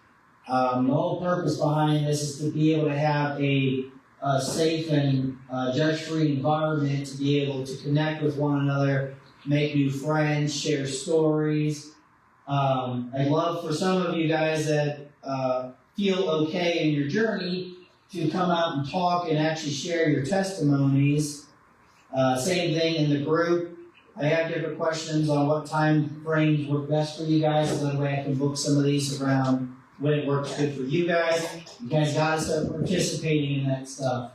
The whole purpose behind this is to be able to have a safe and judge-free environment to be able to connect with one another, make new friends, share stories. I'd love for some of you guys that feel okay in your journey to come out and talk and actually share your testimonies. Same thing in the group. I have different questions on what time frames work best for you guys, so that way I can book some of these around when it works good for you guys. You guys got to start participating in that stuff,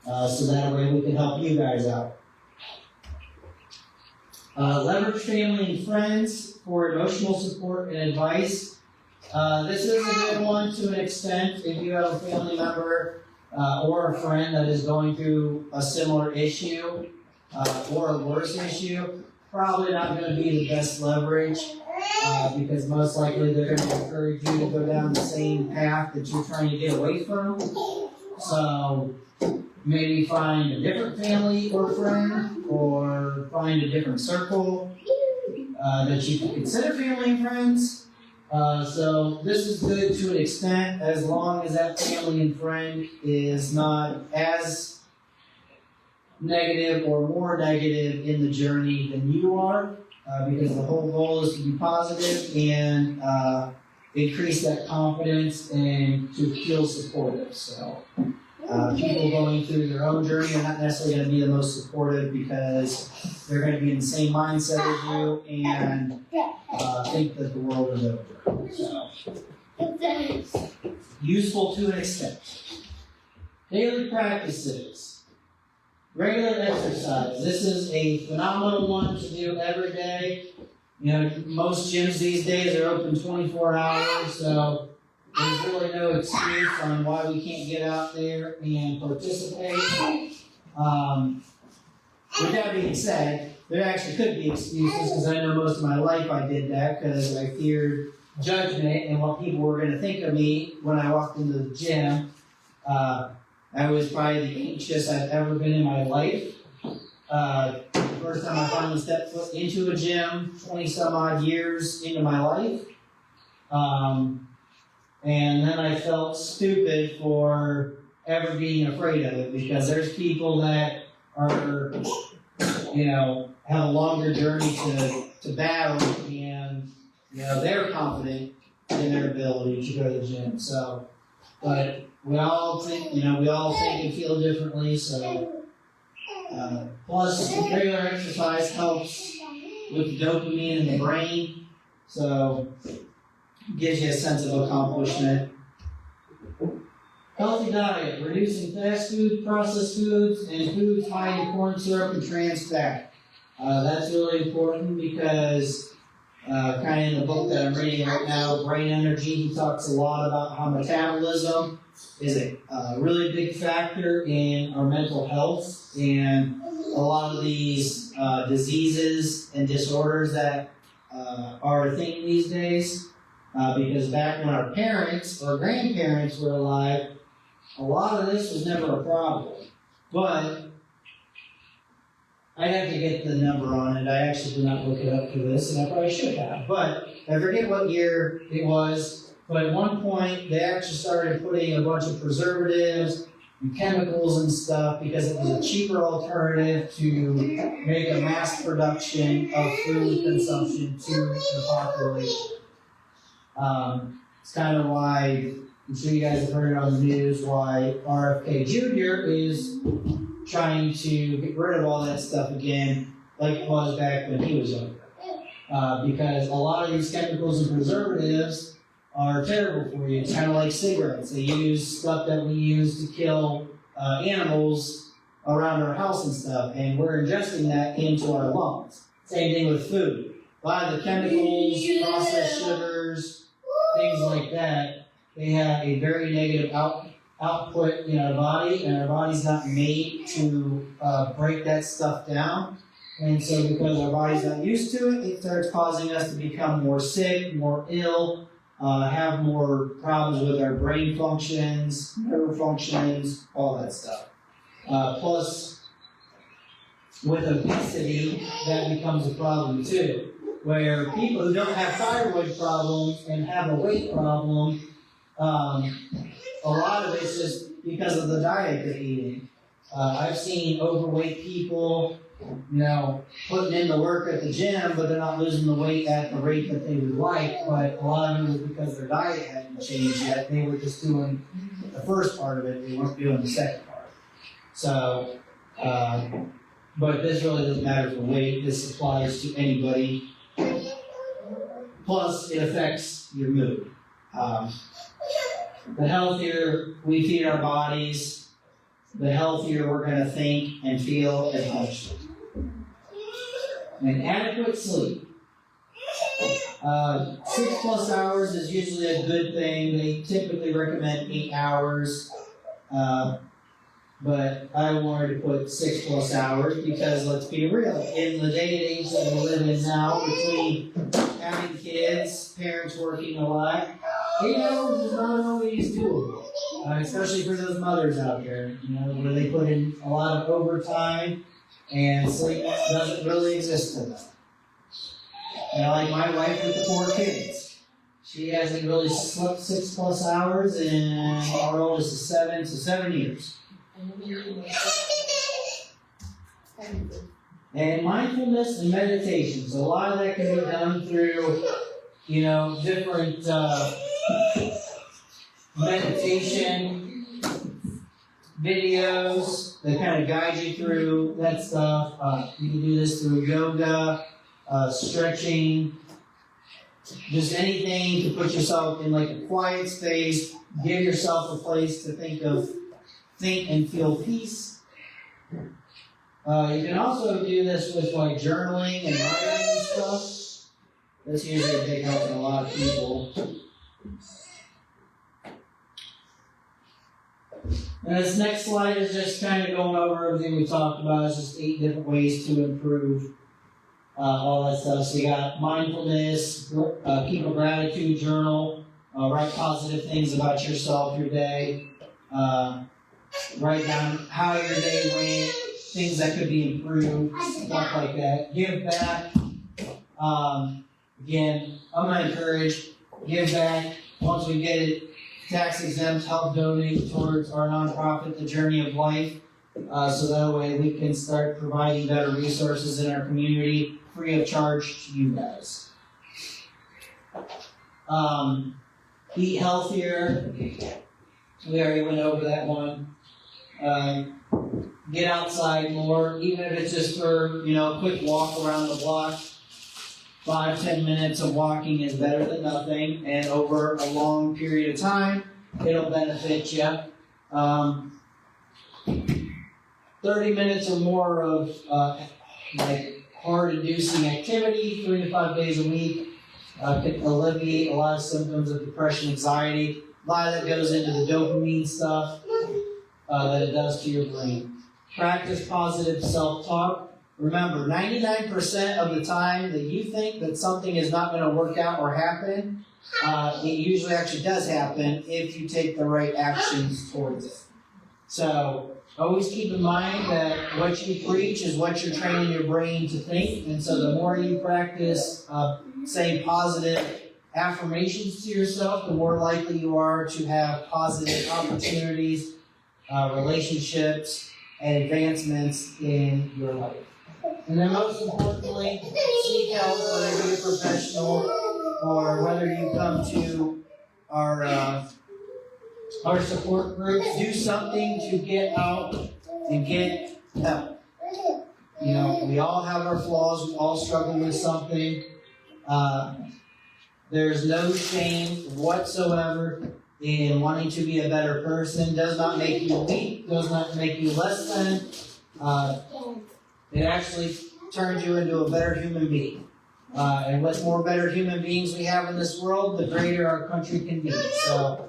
so that way we can help you guys out. Leverage family and friends for emotional support and advice. This is a good one to an extent if you have a family member or a friend that is going through a similar issue or a worse issue. Probably not going to be the best leverage because most likely they're going to encourage you to go down the same path that you're trying to get away from. So maybe find a different family or friend, or find a different circle that you can consider family and friends. So this is good to an extent, as long as that family and friend is not as negative or more negative in the journey than you are, because the whole goal is to be positive and increase that confidence and to feel supportive. So people going through their own journey are not necessarily going to be the most supportive because they're going to be in the same mindset as you and think that the world is over. So, useful to an extent. Daily practices. Regular exercise. This is a phenomenal one to do every day. You know, most gyms these days are open 24 hours, so there's really no excuse on why we can't get out there and participate. With that being said, there actually could be excuses, because I know most of my life I did that because I feared judgment and what people were going to think of me when I walked into the gym. I was probably the anxious I've ever been in my life. The first time I finally stepped foot into a gym, 20 some odd years into my life. And then I felt stupid for ever being afraid of it, because there's people that are, you know, have a longer journey to battle, and, you know, they're confident in their ability to go to the gym. So, but we all think, you know, we all think and feel differently, so, plus regular exercise helps with the dopamine in the brain, so gives you a sense of accomplishment. Healthy diet, reducing fast food, processed foods, and foods high in corn syrup and trans fat. That's really important because kind of in the book that I'm reading right now, Brain Energy, he talks a lot about how metabolism is a really big factor in our mental health, and a lot of these diseases and disorders that are a thing these days. Because back when our parents or grandparents were alive, a lot of this was never a problem. But I'd have to get the number on it. I actually did not look it up for this, and I probably should have. But I forget what year it was. But at one point, they actually started putting a bunch of preservatives and chemicals and stuff because it was a cheaper alternative to make a mass production of food consumption to the population. It's kind of why, I'm sure you guys have heard it on the news, why RFK Jr. is trying to get rid of all that stuff again, like it was back when he was younger. Because a lot of these chemicals and preservatives are terrible for you. It's kind of like cigarettes. They use stuff that we use to kill animals around our house and stuff, and we're ingesting that into our lungs. Same thing with food. A lot of the chemicals, processed sugars, things like that, they have a very negative output in our body, and our body's not made to break that stuff down. And so because our body's not used to it, it starts causing us to become more sick, more ill, have more problems with our brain functions, nerve functions, all that stuff. Plus, with obesity, that becomes a problem too, where people who don't have thyroid problems and have a weight problem, a lot of it's just because of the diet they're eating. I've seen overweight people, putting in the work at the gym, but they're not losing the weight at the rate that they would like. But a lot of it was because their diet hadn't changed yet. They were just doing the first part of it. They weren't doing the second part. So, but this really doesn't matter for weight. This applies to anybody. Plus, it affects your mood. The healthier we feed our bodies, the healthier we're going to think and feel and function. And adequate sleep. 6+ hours is usually a good thing. They typically recommend 8 hours. But I wanted to put 6+ hours because, let's be real, in the day and age that we live in now, between having kids, parents working a lot, 8 hours is not always doable. Especially for those mothers out there, where they put in a lot of overtime and sleep doesn't really exist for them. Like my wife with the 4 kids. She hasn't really slept 6+ hours, and our oldest is 7, so 7 years. And mindfulness and meditation. So a lot of that can be done through, different meditation videos that kind of guide you through that stuff. You can do this through yoga, stretching, just anything to put yourself in like a quiet space, give yourself a place to think and feel peace. You can also do this with like journaling and writing and stuff. That's usually a big help in a lot of people. And this next slide is just kind of going over everything we talked about. It's just 8 different ways to improve all that stuff. So you got mindfulness, keep a gratitude journal, write positive things about yourself, your day, write down how your day went, things that could be improved, stuff like that. Give back. Again, I'm going to encourage, give back. Once we get it tax exempt, help donate towards our nonprofit, The Journey of Life, so that way we can start providing better resources in our community, free of charge to you guys. Eat healthier. We already went over that one. Get outside more, even if it's just for, a quick walk around the block. 5-10 minutes of walking is better than nothing, and over a long period of time, it'll benefit you. 30 minutes or more of heart-inducing activity, 3 to 5 days a week, can alleviate a lot of symptoms of depression, anxiety. A lot of that goes into the dopamine stuff that it does to your brain. Practice positive self-talk. Remember, 99% of the time that you think that something is not going to work out or happen, it usually actually does happen if you take the right actions towards it. So always keep in mind that what you preach is what you're training your brain to think. And so the more you practice saying positive affirmations to yourself, the more likely you are to have positive opportunities, relationships, and advancements in your life. And then most importantly, seek help, whether you're a professional or whether you come to our support groups. Do something to get out and get help. We all have our flaws. We all struggle with something. There's no shame whatsoever in wanting to be a better person. Does not make you weak. Does not make you less than. It actually turns you into a better human being. And with more better human beings we have in this world, the greater our country can be. So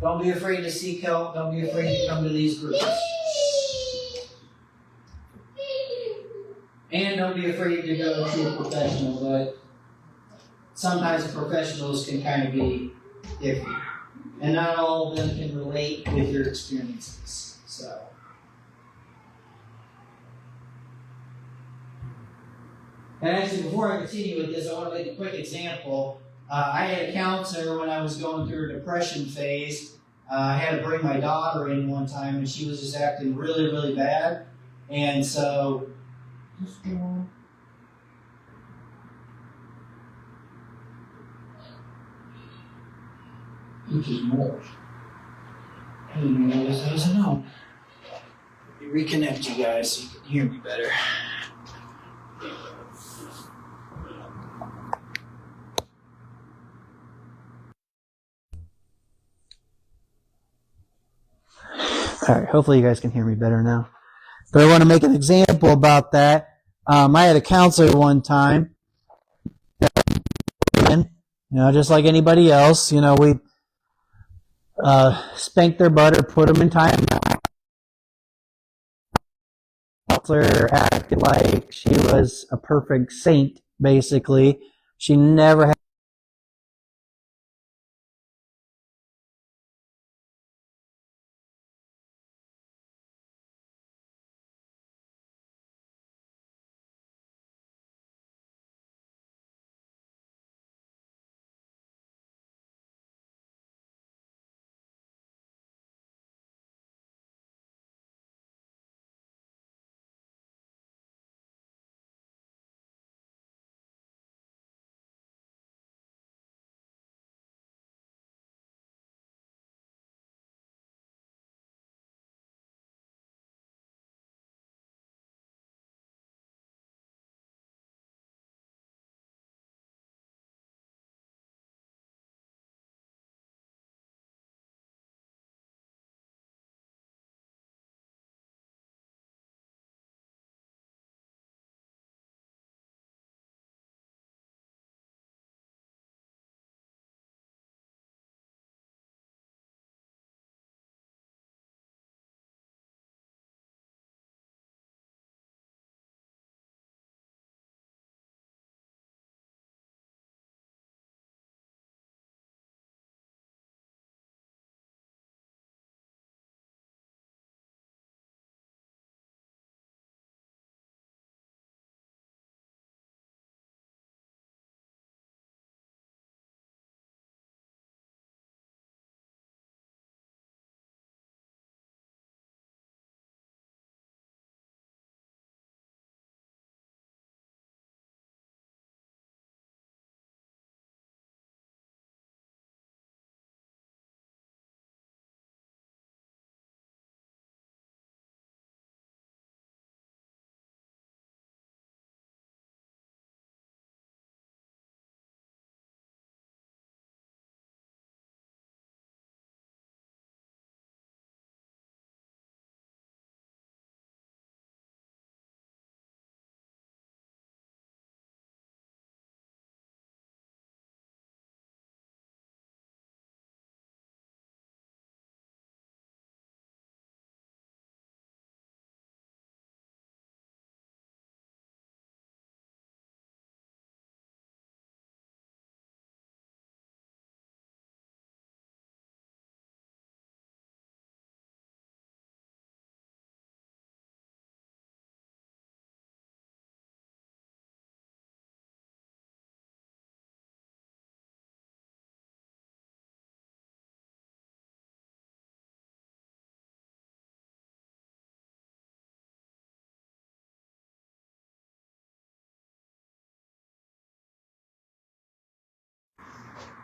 don't be afraid to seek help. Don't be afraid to come to these groups. And don't be afraid to go to a professional. But sometimes professionals can kind of be iffy. And not all of them can relate with your experiences. So. And actually, before I continue with this, I want to make a quick example. I had a counselor when I was going through a depression phase. I had to bring my daughter in one time, and she was just acting really, really bad. And so, which is more. I didn't realize that was a no. Let me reconnect you guys so you can hear me better. All right, hopefully you guys can hear me better now. But I want to make an example about that. I had a counselor one time, just like anybody else, we spanked their butt or put them in time. Counselor acted like she was a perfect saint, basically. She never had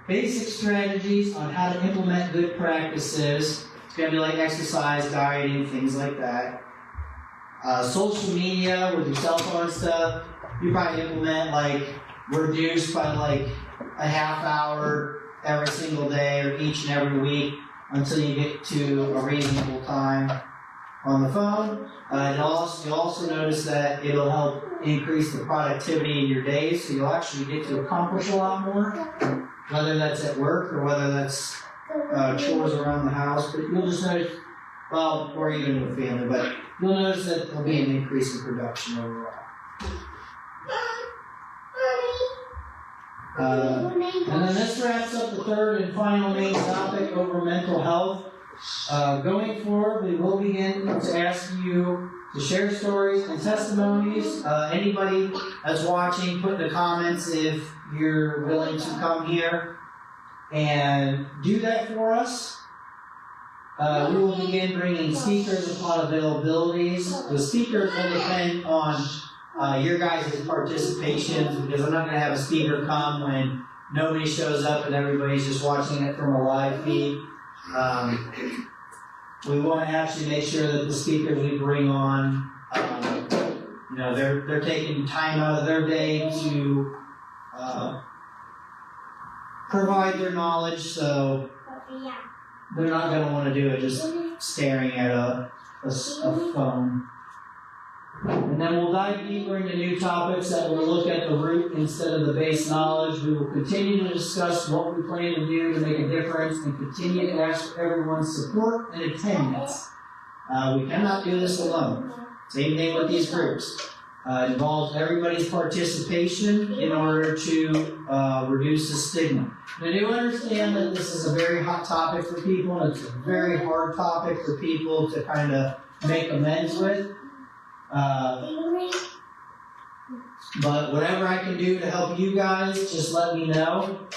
basic strategies on how to implement good practices. It's going to be like exercise, dieting, things like that. Social media with your cell phone stuff, you probably implement reduce by a half hour every single day or each and every week until you get to a reasonable time on the phone. You'll also notice that it'll help increase the productivity in your days, so you'll actually get to accomplish a lot more, whether that's at work or whether that's chores around the house. But you'll just notice, or even with family, but you'll notice that there'll be an increase in production overall. And then this wraps up the third and final main topic over mental health. Going forward, we will begin to ask you to share stories and testimonies. Anybody that's watching, put in the comments if you're willing to come here and do that for us. We will begin bringing speakers upon availabilities. The speakers will depend on your guys' participation, because I'm not going to have a speaker come when nobody shows up and everybody's just watching it from a live feed. We want to actually make sure that the speakers we bring on, they're taking time out of their day to provide their knowledge, so they're not going to want to do it just staring at a phone. And then we'll dive deeper into new topics that will look at the root instead of the base knowledge. We will continue to discuss what we plan to do to make a difference and continue to ask for everyone's support and attendance. We cannot do this alone. Same thing with these groups. It involves everybody's participation in order to reduce the stigma. And I do understand that this is a very hot topic for people, and it's a very hard topic for people to kind of make amends with. But whatever I can do to help you guys, just let me know.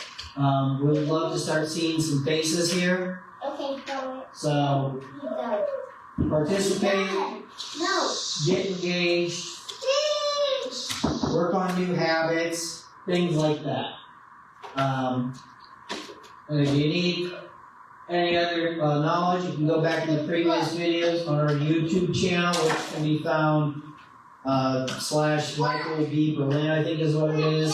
We would love to start seeing some faces here. Okay, go. So, participate, get engaged, work on new habits, things like that. And if you need any other knowledge, you can go back to the previous videos on our YouTube channel, which can be found /Michael B. Berlin, I think is what it is.